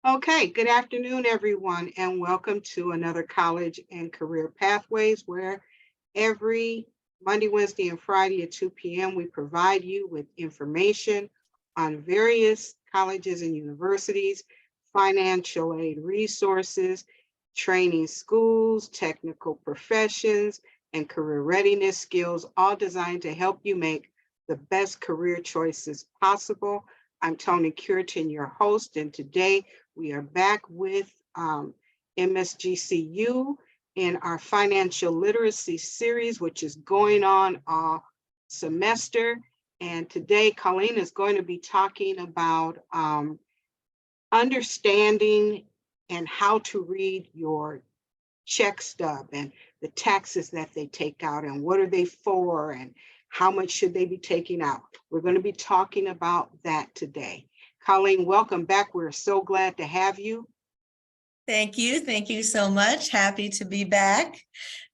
Okay, good afternoon, everyone, and welcome to another College and Career Pathways, where every Monday, Wednesday, and Friday at 2 p.m. we provide you with information on various colleges and universities, financial aid resources, training schools, technical professions, and career readiness skills, all designed to help you make the best career choices possible. I'm Toni Cureton, your host, and today we are back with MSGCU in our financial literacy series, which is going on all semester. And today, Colleen is going to be talking about understanding and how to read your check stub and the taxes that they take out and what are they for and how much should they be taking out. We're going to be talking about that today. Colleen, welcome back. We're so glad to have you. Thank you. Thank you so much. Happy to be back.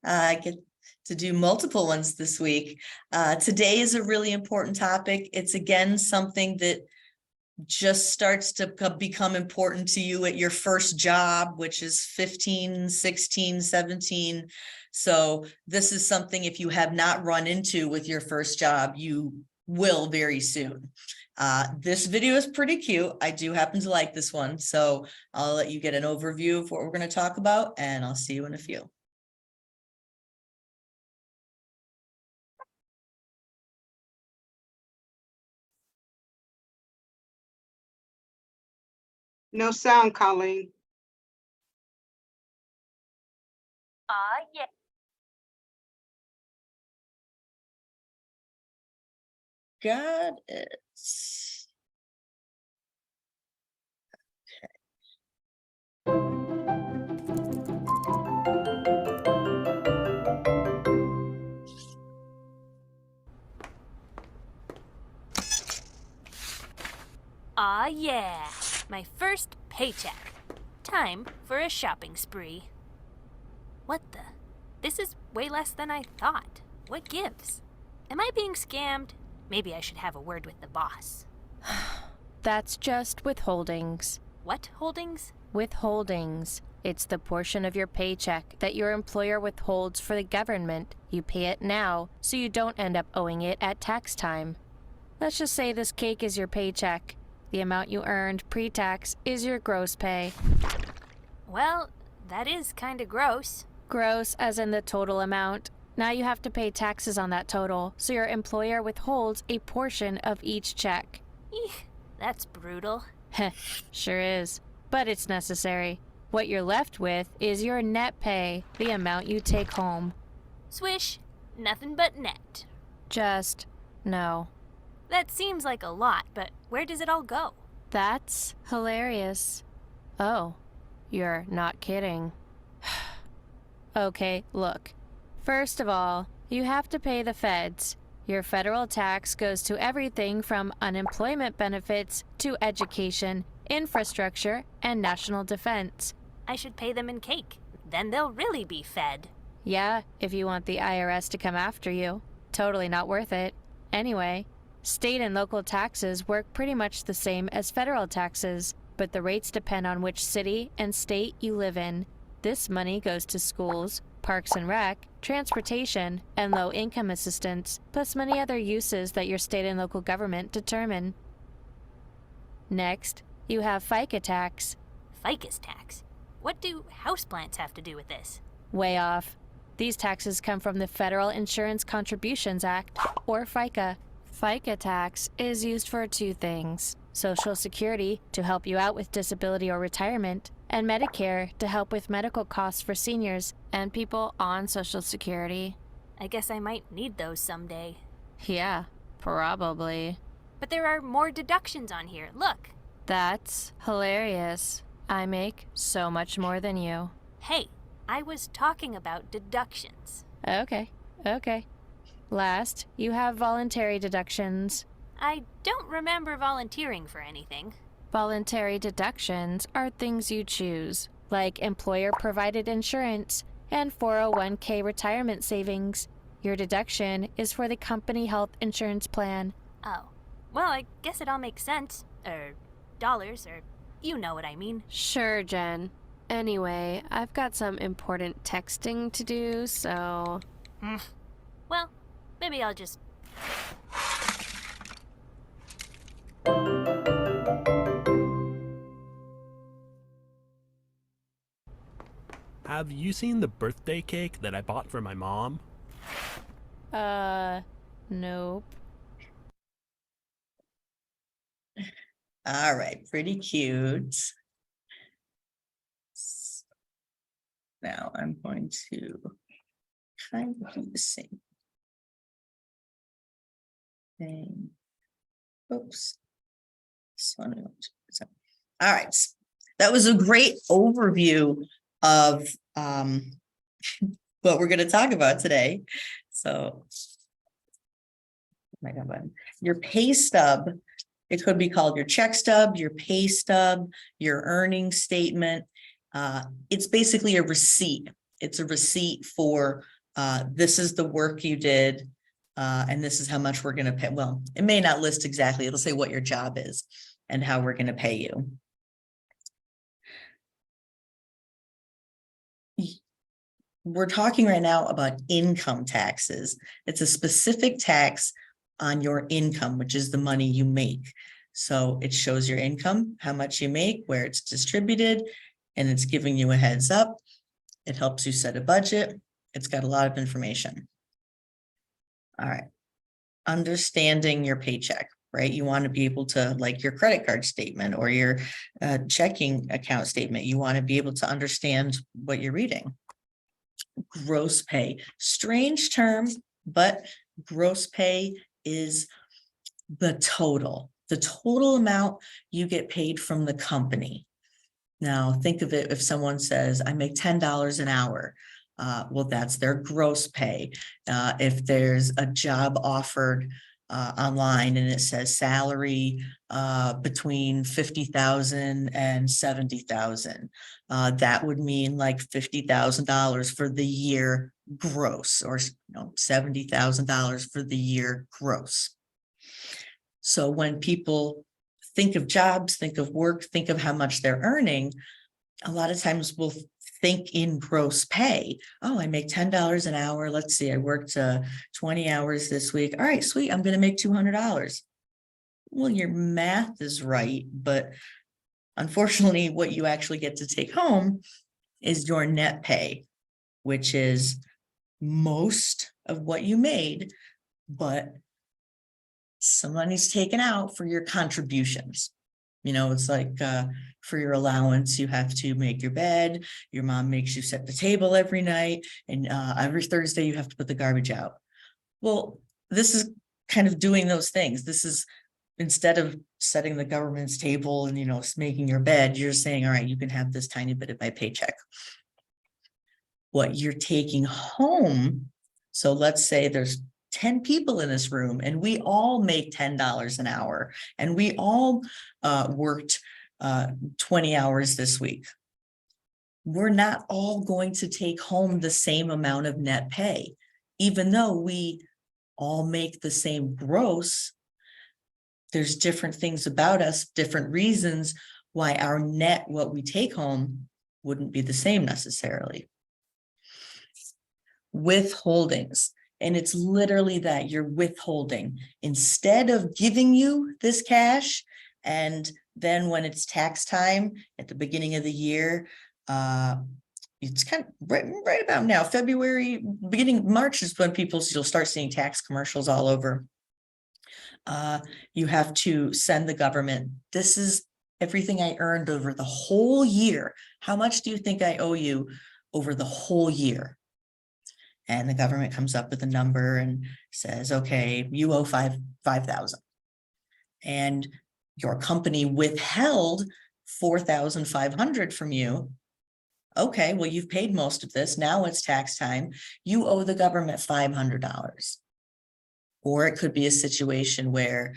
I get to do multiple ones this week. Today is a really important topic. It's again something that just starts to become important to you at your first job, which is 15, 16, 17. So this is something if you have not run into with your first job, you will very soon. This video is pretty cute. I do happen to like this one. So I'll let you get an overview of what we're going to talk about, and I'll see you in a few. No sound, Colleen. Yeah. Got it. Yeah. My first paycheck. Time for a shopping spree. What the? This is way less than I thought. What gives? Am I being scammed? Maybe I should have a word with the boss. That's just withholdings. What holdings? Withholdings. It's the portion of your paycheck that your employer withholds for the government. You pay it now, so you don't end up owing it at tax time. Let's just say this cake is your paycheck. The amount you earned pre-tax is your gross pay. Well, that is kinda gross. Gross as in the total amount. Now you have to pay taxes on that total, so your employer withholds a portion of each check. Eek, that's brutal. Heh, sure is. But it's necessary. What you're left with is your net pay, the amount you take home. Swish, nothing but net. Just no. That seems like a lot, but where does it all go? That's hilarious. Oh, you're not kidding. Okay, look. First of all, you have to pay the feds. Your federal tax goes to everything from unemployment benefits to education, infrastructure, and national defense. I should pay them in cake. Then they'll really be fed. Yeah, if you want the IRS to come after you. Totally not worth it. Anyway, state and local taxes work pretty much the same as federal taxes, but the rates depend on which city and state you live in. This money goes to schools, parks and rec, transportation, and low-income assistance, plus many other uses that your state and local government determine. Next, you have FICA tax. FICA's tax? What do houseplants have to do with this? Way off. These taxes come from the Federal Insurance Contributions Act, or FICA. FICA tax is used for two things: Social Security to help you out with disability or retirement, and Medicare to help with medical costs for seniors and people on Social Security. I guess I might need those someday. Yeah, probably. But there are more deductions on here. Look. That's hilarious. I make so much more than you. Hey, I was talking about deductions. Okay. Last, you have voluntary deductions. I don't remember volunteering for anything. Voluntary deductions are things you choose, like employer-provided insurance and 401k retirement savings. Your deduction is for the company health insurance plan. Oh. Well, I guess it all makes sense. Dollars, You know what I mean. Sure, Jen. Anyway, I've got some important texting to do, so... Well, maybe I'll just... Have you seen the birthday cake that I bought for my mom? Nope. All right, pretty cute. Now I'm going to kind of do the same thing. Oops. This one I want to- All right, that was a great overview of what we're going to talk about today. So, your pay stub, it could be called your check stub, your pay stub, your earnings statement. It's basically a receipt. It's a receipt for this is the work you did, and this is how much we're going to pay. Well, it may not list exactly. It'll say what your job is and how we're going to pay you. We're talking right now about income taxes. It's a specific tax on your income, which is the money you make. So it shows your income, how much you make, where it's distributed, and it's giving you a heads up. It helps you set a budget. It's got a lot of information. All right. Understanding your paycheck, right? You want to be able to, like your credit card statement or your checking account statement, you want to be able to understand what you're reading. Gross pay, strange term, but gross pay is the total amount you get paid from the company. Now think of it, if someone says, I make $10 an hour, well, that's their gross pay. If there's a job offered online and it says salary between 50,000 and 70,000, that would mean like $50,000 for the year gross, or $70,000 for the year gross. So when people think of jobs, think of work, think of how much they're earning, a lot of times we'll think in gross pay. Oh, I make $10 an hour. Let's see, I worked 20 hours this week. All right, sweet, I'm going to make $200. Well, your math is right, but unfortunately, what you actually get to take home is your net pay, which is most of what you made, but some money's taken out for your contributions. You know, it's like for your allowance, you have to make your bed. Your mom makes you set the table every night. And every Thursday, you have to put the garbage out. Well, this is kind of doing those things. This is, instead of setting the government's table and, making your bed, you're saying, all right, you can have this tiny bit of my paycheck. What you're taking home. So let's say there's 10 people in this room and we all make $10 an hour and we all worked 20 hours this week. We're not all going to take home the same amount of net pay, even though we all make the same gross. There's different things about us, different reasons why our net, what we take home, wouldn't be the same necessarily. Withholdings. And it's literally that you're withholding. Instead of giving you this cash, and then when it's tax time at the beginning of the year, it's kind of right about now, February, beginning March is when you'll start seeing tax commercials all over. You have to send the government, this is everything I earned over the whole year. How much do you think I owe you over the whole year? And the government comes up with a number and says, okay, you owe $5,000. And your company withheld $4,500 from you. Okay, well, you've paid most of this. Now it's tax time. You owe the government $500. Or it could be a situation where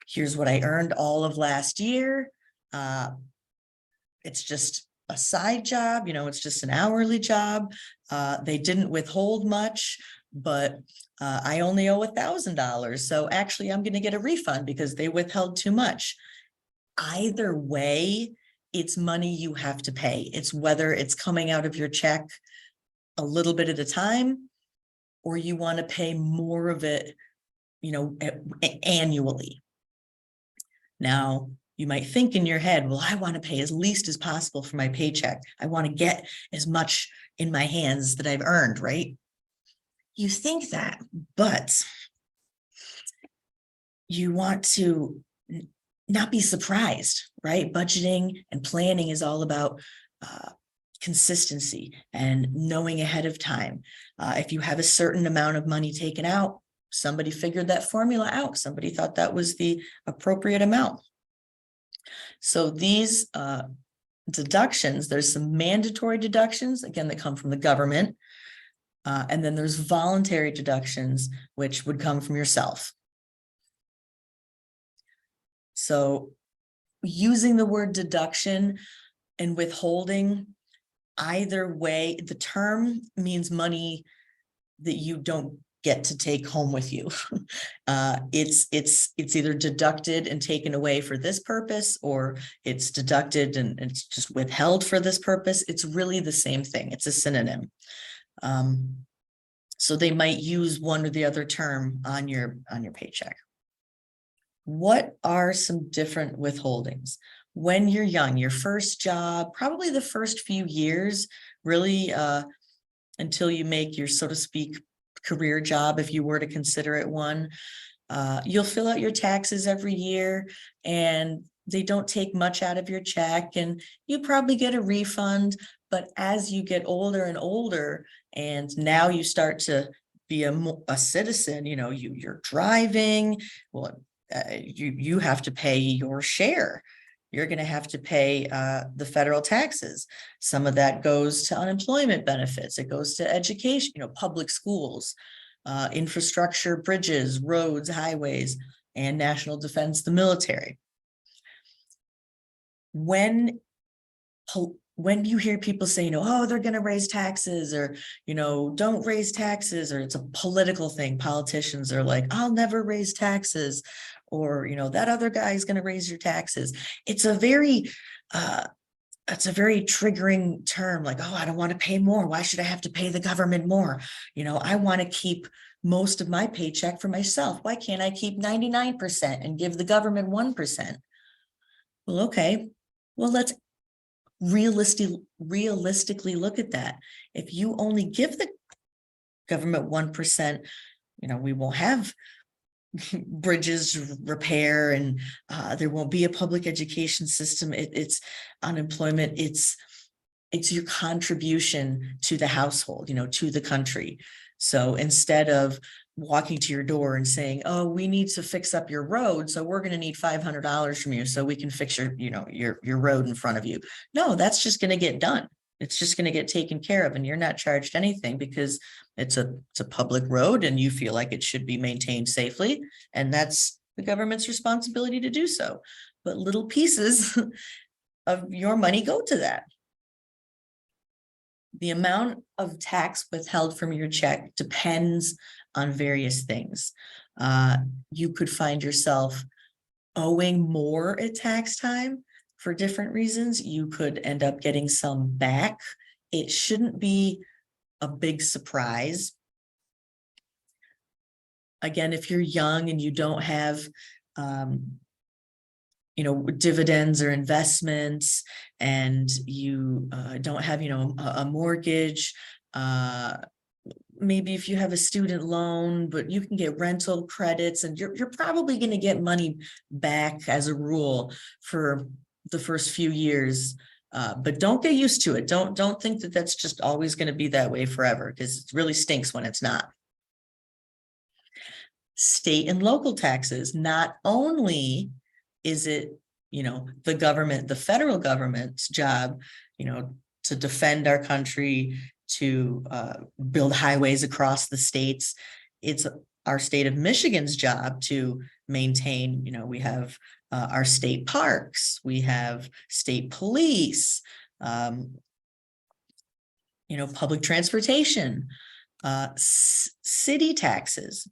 here's what I earned all of last year. It's just a side job, it's just an hourly job. They didn't withhold much, but I only owe $1,000. So actually I'm going to get a refund because they withheld too much. Either way, it's money you have to pay. It's whether it's coming out of your check a little bit at a time, or you want to pay more of it, annually. Now, you might think in your head, well, I want to pay as least as possible for my paycheck. I want to get as much in my hands that I've earned, right? You think that, but you want to not be surprised, right? Budgeting and planning is all about consistency and knowing ahead of time. If you have a certain amount of money taken out, somebody figured that formula out. Somebody thought that was the appropriate amount. So these deductions, there's some mandatory deductions, again, that come from the government. And then there's voluntary deductions, which would come from yourself. So using the word deduction and withholding, either way, the term means money that you don't get to take home with you. It's either deducted and taken away for this purpose, or it's deducted and it's just withheld for this purpose. It's really the same thing. It's a synonym. So they might use one or the other term on your paycheck. What are some different withholdings? When you're young, your first job, probably the first few years, really until you make your, so to speak, career job, if you were to consider it one, you'll fill out your taxes every year and they don't take much out of your check and you probably get a refund. But as you get older and older, and now you start to be a citizen, you're driving, well, you have to pay your share. You're going to have to pay the federal taxes. Some of that goes to unemployment benefits. It goes to education, public schools, infrastructure, bridges, roads, highways, and national defense, the military. When you hear people say, oh, they're going to raise taxes, or, don't raise taxes, or it's a political thing, politicians are like, I'll never raise taxes, or, that other guy is going to raise your taxes. It's a very triggering term, like, oh, I don't want to pay more. Why should I have to pay the government more? I want to keep most of my paycheck for myself. Why can't I keep 99% and give the government 1%? Well, okay. Well, let's realistically look at that. If you only give the government 1%, we won't have bridges repair, and there won't be a public education system. It's unemployment. It's your contribution to the household, to the country. So instead of walking to your door and saying, oh, we need to fix up your road, so we're going to need $500 from you so we can fix your road in front of you. No, that's just going to get done. It's just going to get taken care of, and you're not charged anything because it's a public road and you feel like it should be maintained safely, and that's the government's responsibility to do so. But little pieces of your money go to that. The amount of tax withheld from your check depends on various things. You could find yourself owing more at tax time for different reasons. You could end up getting some back. It shouldn't be a big surprise. Again, if you're young and you don't have dividends or investments, and you don't have, a mortgage, maybe if you have a student loan, but you can get rental credits, and you're probably going to get money back as a rule for the first few years. But don't get used to it. Don't think that that's just always going to be that way forever, because it really stinks when it's not. State and local taxes, not only is it, the government, the federal government's job, to defend our country, to build highways across the states. It's our state of Michigan's job to maintain, we have our state parks, we have state police, public transportation, city taxes.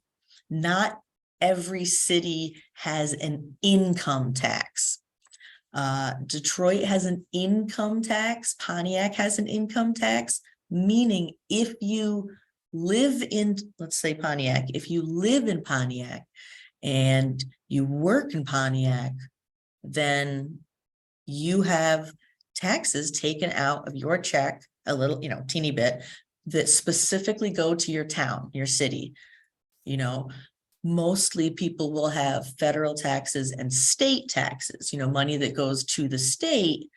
Not every city has an income tax. Detroit has an income tax. Pontiac has an income tax, meaning if you live in, let's say Pontiac, if you live in Pontiac and you work in Pontiac, then you have taxes taken out of your check, a little, teeny bit, that specifically go to your town, your city. Mostly people will have federal taxes and state taxes, money that goes to the state,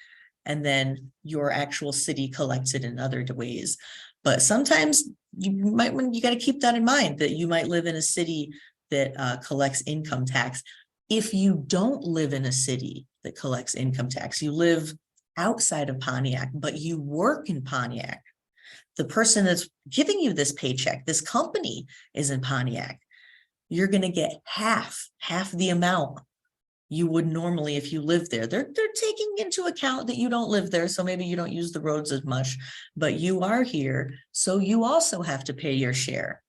and then your actual city collects it in other ways. But sometimes you got to keep that in mind, that you might live in a city that collects income tax. If you don't live in a city that collects income tax, you live outside of Pontiac, but you work in Pontiac, the person that's giving you this paycheck, this company, is in Pontiac, you're going to get half the amount you would normally if you live there. They're taking into account that you don't live there, so maybe you don't use the roads as much, but you are here, so you also have to pay your share.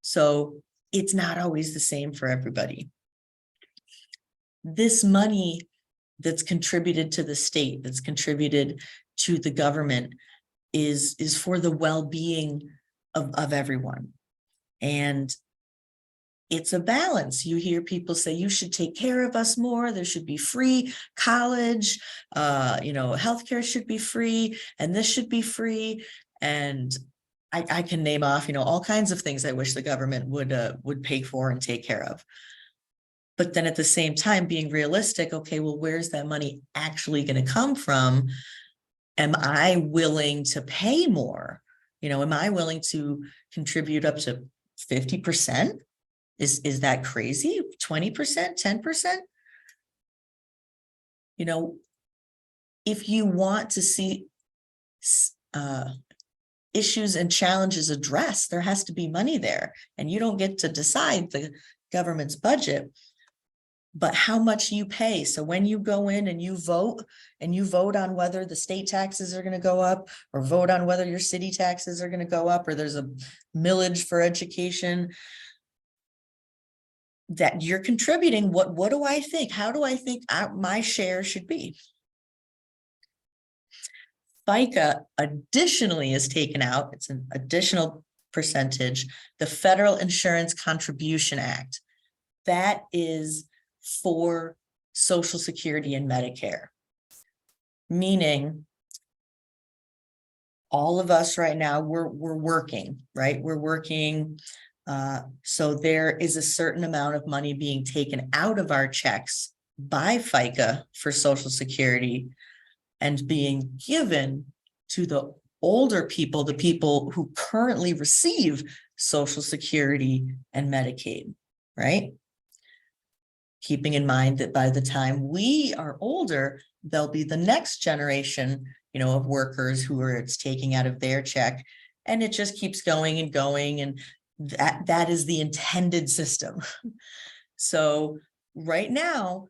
So it's not always the same for everybody. This money that's contributed to the state, that's contributed to the government, is for the well-being of everyone. And it's a balance. You hear people say, you should take care of us more. There should be free college, healthcare should be free, and this should be free. And I can name off, all kinds of things I wish the government would pay for and take care of. But then at the same time, being realistic, okay, well, where's that money actually going to come from? Am I willing to pay more? Am I willing to contribute up to 50%? Is that crazy? 20%, 10%? If you want to see issues and challenges addressed, there has to be money there, and you don't get to decide the government's budget, but how much you pay. So when you go in and you vote on whether the state taxes are going to go up, or vote on whether your city taxes are going to go up, or there's a millage for education, that you're contributing. What do I think? How do I think my share should be? FICA additionally is taken out. It's an additional percentage. The Federal Insurance Contribution Act, that is for Social Security and Medicare, meaning all of us right now, we're working, right? We're working. So there is a certain amount of money being taken out of our checks by FICA for Social Security and being given to the older people, the people who currently receive Social Security and Medicaid, right? Keeping in mind that by the time we are older, there'll be the next generation, of workers who it's taking out of their check, and it just keeps going and going, and that is the intended system. So right now,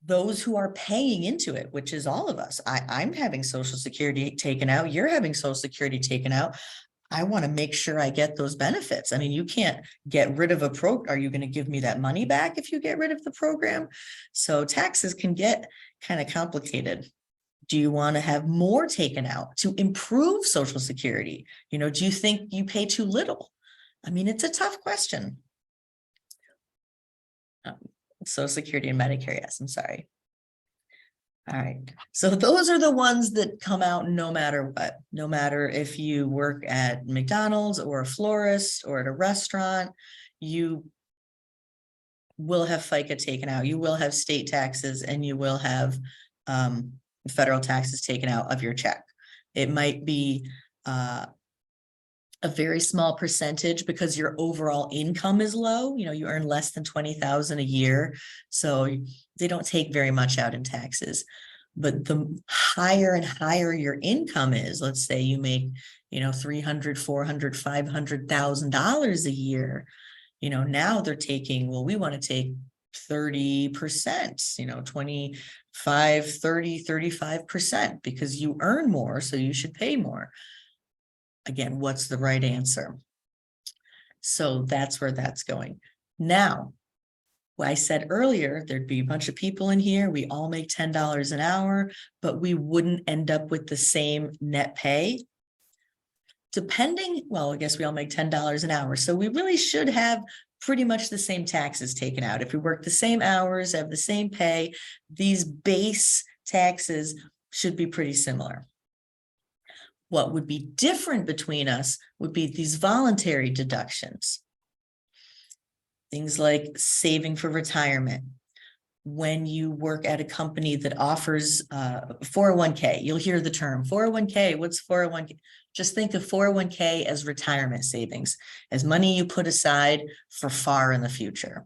those who are paying into it, which is all of us, I'm having Social Security taken out, you're having Social Security taken out. I want to make sure I get those benefits. I mean, you can't get rid of a program. Are you going to give me that money back if you get rid of the program? So taxes can get kind of complicated. Do you want to have more taken out to improve Social Security? Do you think you pay too little? I mean, it's a tough question. Social Security and Medicare, yes, I'm sorry. All right, so those are the ones that come out no matter what, no matter if you work at McDonald's or a florist or at a restaurant, you will have FICA taken out, you will have state taxes, and you will have federal taxes taken out of your check. It might be a very small percentage because your overall income is low. You earn less than $20,000 a year, so they don't take very much out in taxes. But the higher and higher your income is, let's say you make, $300,000, $400,000, $500,000 a year, now they're taking, well, we want to take 30%, 25, 30, 35%, because you earn more, so you should pay more. Again, what's the right answer? So that's where that's going. Now, I said earlier, there'd be a bunch of people in here, we all make $10 an hour, but we wouldn't end up with the same net pay. Depending, well, I guess we all make $10 an hour, so we really should have pretty much the same taxes taken out. If we work the same hours, have the same pay, these base taxes should be pretty similar. What would be different between us would be these voluntary deductions. Things like saving for retirement. When you work at a company that offers 401k, you'll hear the term 401k. What's 401k? Just think of 401k as retirement savings, as money you put aside for far in the future.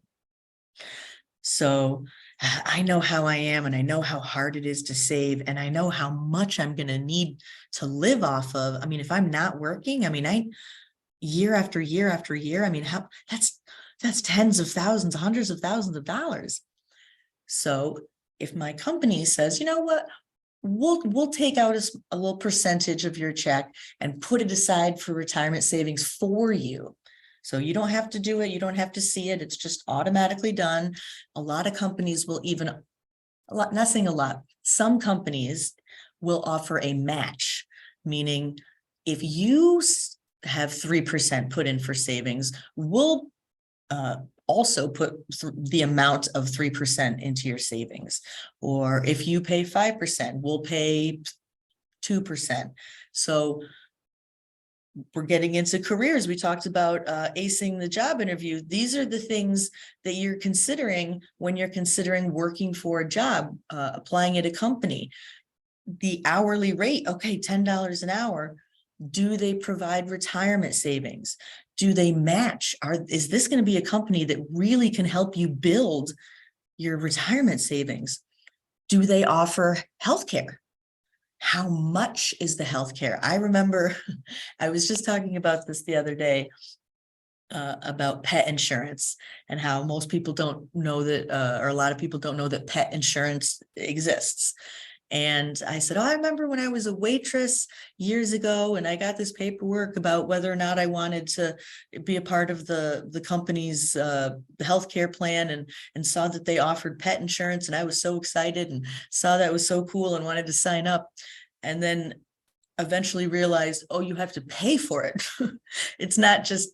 So I know how I am, and I know how hard it is to save, and I know how much I'm going to need to live off of. I mean, if I'm not working, I mean, year after year after year, I mean, that's tens of thousands, hundreds of thousands of dollars. So if my company says, you know what, we'll take out a little percentage of your check and put it aside for retirement savings for you. So you don't have to do it. You don't have to see it. It's just automatically done. A lot of companies will even, not saying a lot, some companies will offer a match, meaning if you have 3% put in for savings, we'll also put the amount of 3% into your savings. Or if you pay 5%, we'll pay 2%. So we're getting into careers. We talked about acing the job interview. These are the things that you're considering when you're considering working for a job, applying at a company. The hourly rate, okay, $10 an hour. Do they provide retirement savings? Do they match? Is this going to be a company that really can help you build your retirement savings? Do they offer healthcare? How much is the healthcare? I remember I was just talking about this the other day about pet insurance, and how most people don't know that, or a lot of people don't know that pet insurance exists. And I said, oh, I remember when I was a waitress years ago, and I got this paperwork about whether or not I wanted to be a part of the company's the healthcare plan, and saw that they offered pet insurance. And I was so excited and saw that was so cool and wanted to sign up. And then eventually realized, oh, you have to pay for it. It's not just,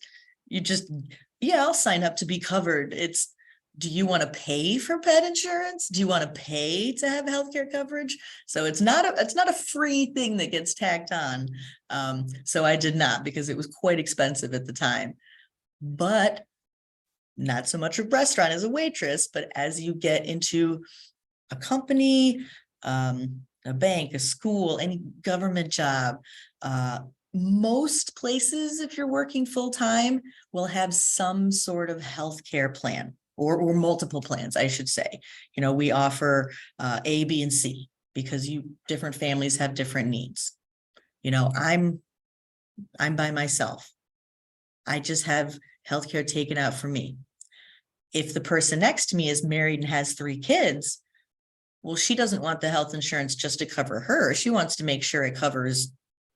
yeah, I'll sign up to be covered. It's, do you want to pay for pet insurance? Do you want to pay to have healthcare coverage? So it's not a free thing that gets tacked on. So I did not, because it was quite expensive at the time. But not so much a restaurant as a waitress, but as you get into a company, a bank, a school, any government job, most places, if you're working full-time, will have some sort of healthcare plan. Or multiple plans, I should say. You know, we offer A, B, and C, because different families have different needs. You know, I'm by myself. I just have healthcare taken out for me. If the person next to me is married and has 3 kids, well, she doesn't want the health insurance just to cover her. She wants to make sure it covers,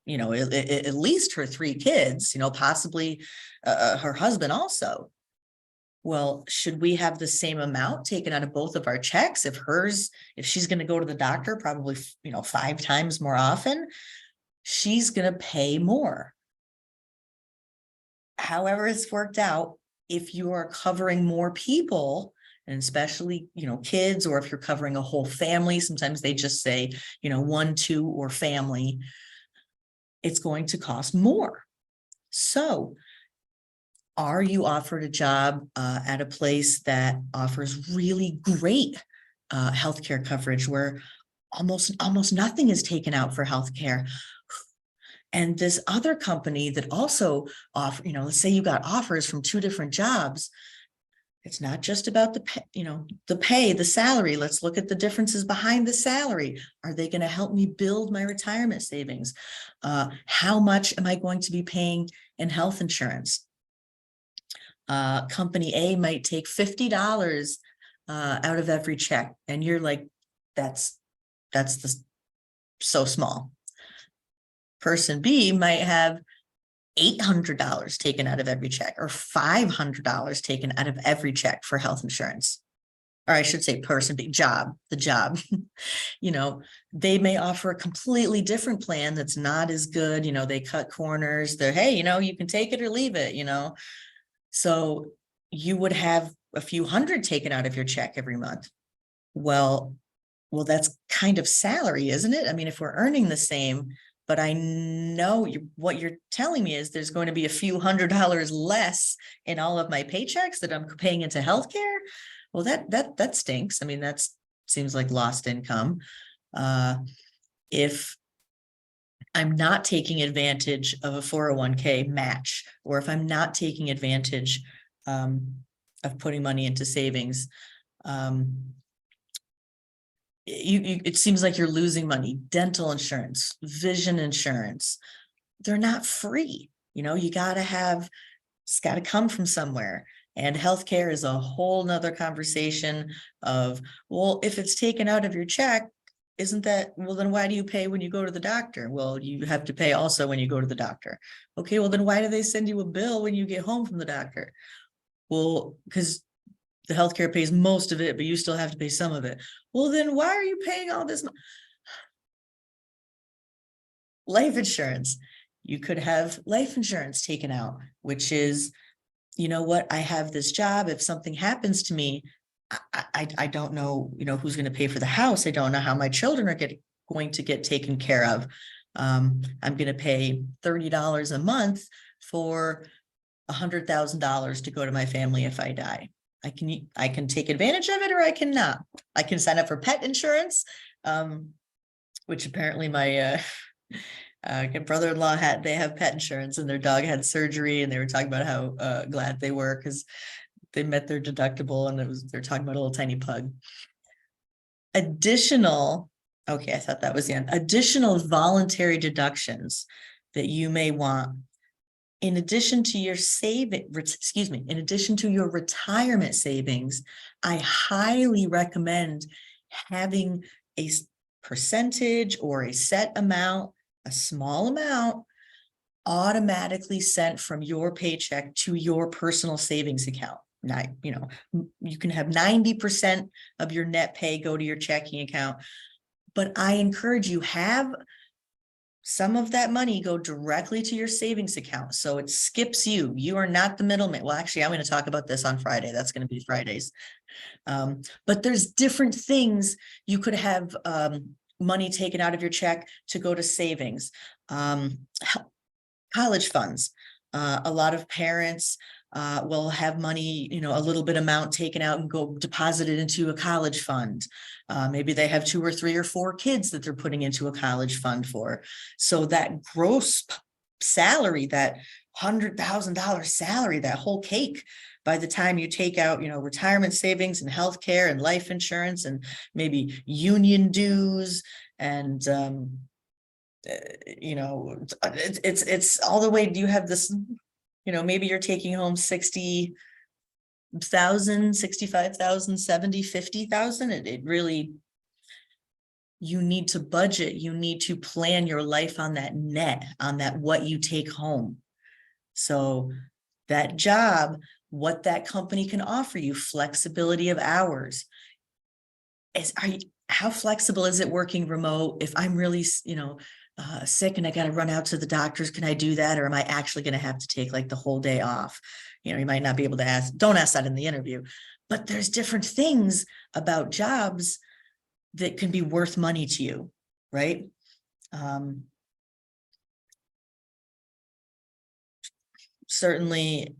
you know, at least her 3 kids, you know, possibly her husband also. Well, should we have the same amount taken out of both of our checks? If she's going to go to the doctor probably, you know, 5 times more often, she's going to pay more. However it's worked out, if you are covering more people, and especially, you know, kids, or if you're covering a whole family, sometimes they just say, you know, 1, 2, or family, it's going to cost more. So are you offered a job at a place that offers really great healthcare coverage, where almost nothing is taken out for healthcare? And this other company that also offer, you know, let's say you got offers from 2 different jobs. It's not just about the pay, you know, the pay, the salary. Let's look at the differences behind the salary. Are they going to help me build my retirement savings? How much am I going to be paying in health insurance? Company A might take $50 out of every check, and you're like, that's so small. Person B might have $800 taken out of every check, or $500 taken out of every check for health insurance. or I should say person, the job, they may offer a completely different plan that's not as good. They cut corners. They're, hey, you can take it or leave it, So you would have a few hundred taken out of your check every month. Well, that's kind of salary, isn't it? I mean, if we're earning the same, but I know what you're telling me is there's going to be a few $100s less in all of my paychecks that I'm paying into healthcare. Well, that stinks. I mean, that seems like lost income. If I'm not taking advantage of a 401k match, or if I'm not taking advantage of putting money into savings, it seems like you're losing money. Dental insurance, vision insurance, they're not free. You got to it's got to come from somewhere. And healthcare is a whole nother conversation of, well, if it's taken out of your check, isn't that, well, then why do you pay when you go to the doctor? Well, you have to pay also when you go to the doctor. Okay, well, then why do they send you a bill when you get home from the doctor? Well, because the healthcare pays most of it, but you still have to pay some of it. Well, then why are you paying all this? Life insurance. You could have life insurance taken out, which is, you know what, I have this job. If something happens to me, I don't know, who's going to pay for the house. I don't know how my children are going to get taken care of. I'm going to pay $30 a month for $100,000 to go to my family if I die. I can take advantage of it, or I cannot. I can sign up for pet insurance, which apparently my brother-in-law they have pet insurance, and their dog had surgery, and they were talking about how glad they were because they met their deductible, and they're talking about a little tiny pug. Additional voluntary deductions that you may want, in addition to your in addition to your retirement savings, I highly recommend having a percentage or a set amount, a small amount, automatically sent from your paycheck to your personal savings account. Now, you can have 90% of your net pay go to your checking account, but I encourage you, have some of that money go directly to your savings account. So it skips you. You are not the middleman. Well, actually, I'm going to talk about this on Friday. That's going to be Fridays. But there's different things. You could have money taken out of your check to go to savings, college funds. A lot of parents will have money, a little bit amount taken out and go deposit it into a college fund. Maybe they have 2 or 3 or 4 kids that they're putting into a college fund for. So that gross salary, that $100,000 salary, that whole cake, by the time you take out, retirement savings and healthcare and life insurance and maybe union dues and, it's all the way. Do you have this, maybe you're taking home 60,000, 65,000, 70, 50,000. It really, you need to budget. You need to plan your life on that net, on that, what you take home. So that job, what that company can offer you, flexibility of hours. How flexible is it working remote? If I'm really, sick and I got to run out to the doctors, can I do that? Or am I actually going to have to take like the whole day off? You might not be able to don't ask that in the interview, but there's different things about jobs that can be worth money to you, right? Certainly,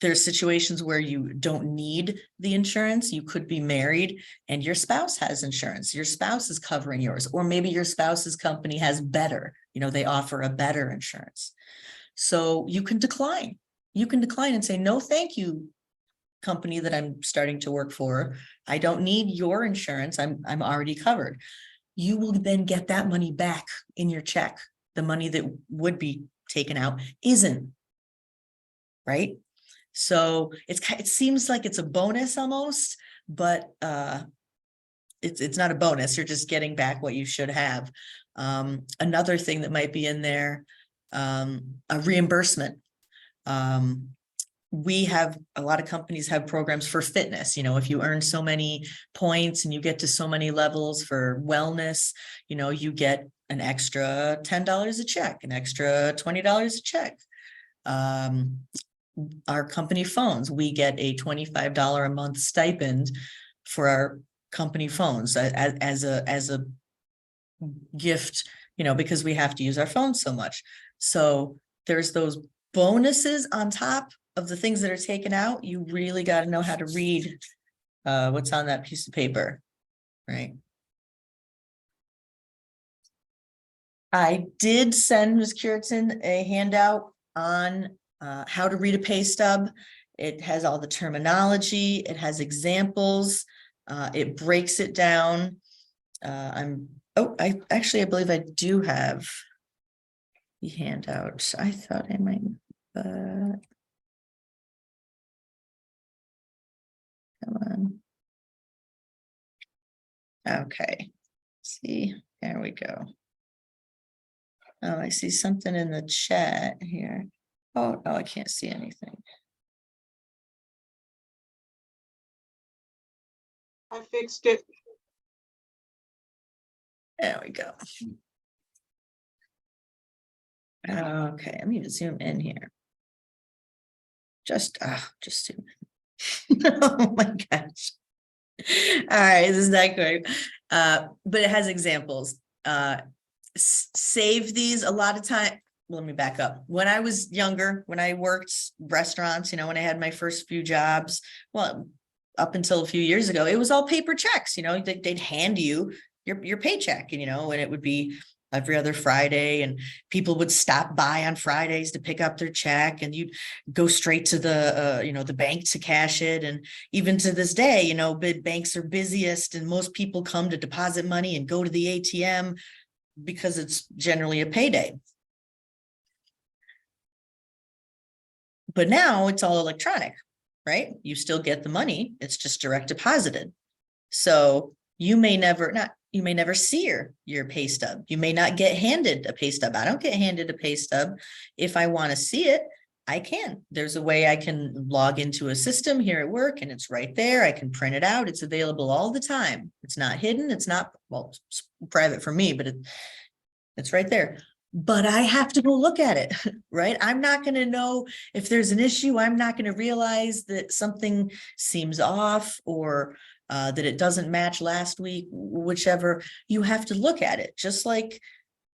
there's situations where you don't need the insurance. You could be married and your spouse has insurance. Your spouse is covering yours, or maybe your spouse's company has better, they offer a better insurance. So you can decline. You can decline and say, no, thank you, company that I'm starting to work for. I don't need your insurance. I'm already covered. You will then get that money back in your check. The money that would be taken out isn't, right? So it seems like it's a bonus almost, but it's not a bonus. You're just getting back what you should have. Another thing that might be in there, a reimbursement. we have, a lot of companies have programs for fitness. You know, if you earn so many points and you get to so many levels for wellness, you know, you get an extra $10 a check, an extra $20 a check. Our company phones, we get a $25 a month stipend for our company phones as a gift, you know, because we have to use our phones so much. So there's those bonuses on top of the things that are taken out. You really got to know how to read what's on that piece of paper, right? I did send Ms. Cureton a handout on how to read a pay stub. It has all the terminology, it has examples, it breaks it down. I believe I do have the handout. I thought I might, come on. Okay, see, there we go. Oh, I see something in the chat here. Oh, no, I can't see anything. I fixed it. There we go. Okay, I'm gonna zoom in here. Just zoom in. Oh my gosh. All right, this is not great. But it has examples. Save these a lot of time. Let me back up. When I was younger, when I worked restaurants, you know, when I had my first few jobs, well, up until a few years ago, it was all paper checks. You know, they'd hand you your paycheck, and you know, and it would be every other Friday, and people would stop by on Fridays to pick up their check, and you'd go straight to the you know, the bank to cash it. And even to this day, you know, big banks are busiest, and most people come to deposit money and go to the ATM because it's generally a payday. But now it's all electronic, right? You still get the money, it's just direct deposited. So you may never see your pay stub. You may not get handed a pay stub. I don't get handed a pay stub. If I want to see it, I can. There's a way I can log into a system here at work, and it's right there. I can print it out. It's available all the time. It's not hidden. It's not, well, it's private for me, but it's right there. But I have to go look at it, right? I'm not going to know if there's an issue. I'm not going to realize that something seems off, or that it doesn't match last week, whichever. You have to look at it, just like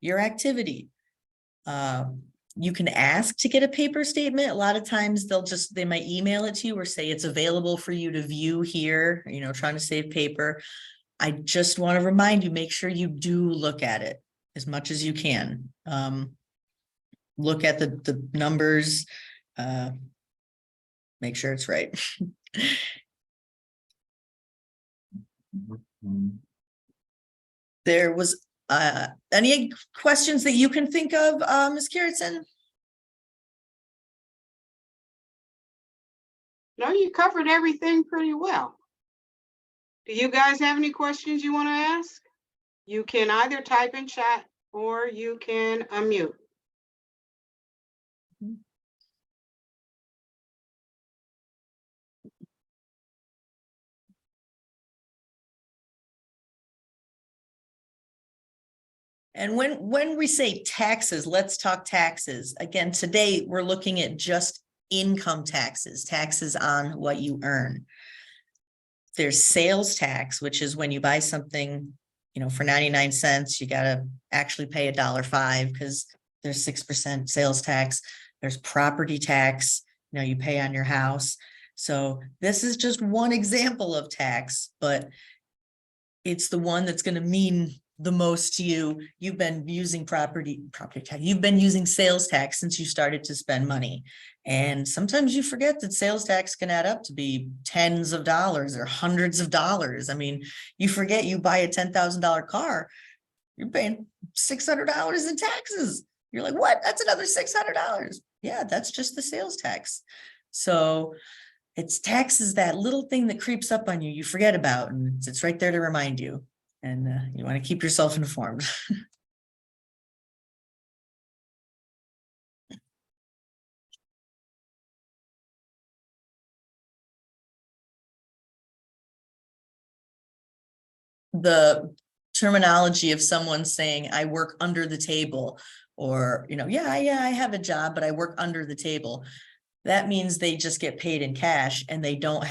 your activity. You can ask to get a paper statement. A lot of times they might email it to you or say it's available for you to view here, you know, trying to save paper. I just want to remind you, make sure you do look at it as much as you can. Look at the numbers, make sure it's right. There was any questions that you can think of, Ms. Cureton? No, you covered everything pretty well. Do you guys have any questions you want to ask? You can either type in chat or you can unmute. And when we say taxes, let's talk taxes. Again, today we're looking at just income taxes, taxes on what you earn. There's sales tax, which is when you buy something, you know, for 99 cents, you got to actually pay $1.05 because there's 6% sales tax. There's property tax, you know, you pay on your house. So this is just one example of tax, but it's the one that's going to mean the most to you. You've been using property tax. You've been using sales tax since you started to spend money. And sometimes you forget that sales tax can add up to be tens of dollars or hundreds of dollars. I mean, you forget you buy a $10,000 car, you're paying $600 in taxes. You're like, what? That's another $600. Yeah, that's just the sales tax. So it's taxes, that little thing that creeps up on you, you forget about, and it's right there to remind you. And you want to keep yourself informed. the terminology of someone saying, I work under the table, or, yeah, I have a job, but I work under the table. That means they just get paid in cash and they don't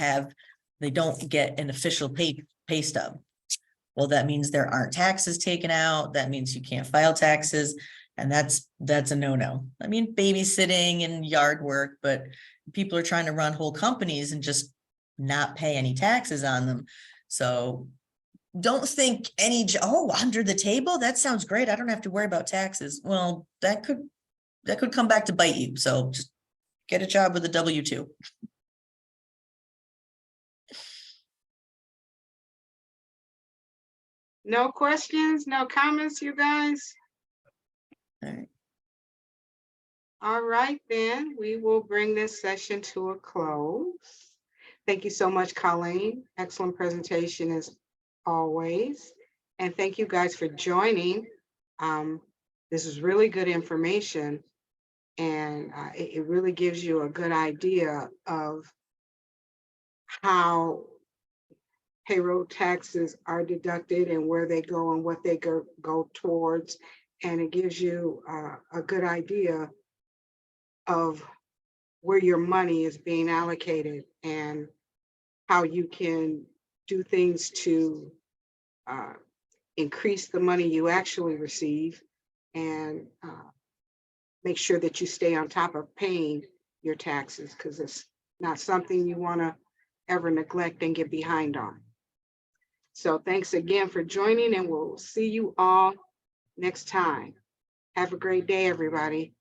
get an official pay stub. Well, that means there aren't taxes taken out. That means you can't file taxes. And that's a no-no. I mean, babysitting and yard work, but people are trying to run whole companies and just not pay any taxes on them. So don't think under the table, that sounds great. I don't have to worry about taxes. Well, that could come back to bite you. So just get a job with a W-2. No questions, no comments, you guys? All right. All right, then we will bring this session to a close. Thank you so much, Colleen. Excellent presentation as always. And thank you guys for joining. This is really good information, and it really gives you a good idea of how payroll taxes are deducted and where they go and what they go towards. And it gives you a good idea of where your money is being allocated and how you can do things to increase the money you actually receive, and make sure that you stay on top of paying your taxes, because it's not something you want to ever neglect and get behind on. So thanks again for joining, and we'll see you all next time. Have a great day, everybody.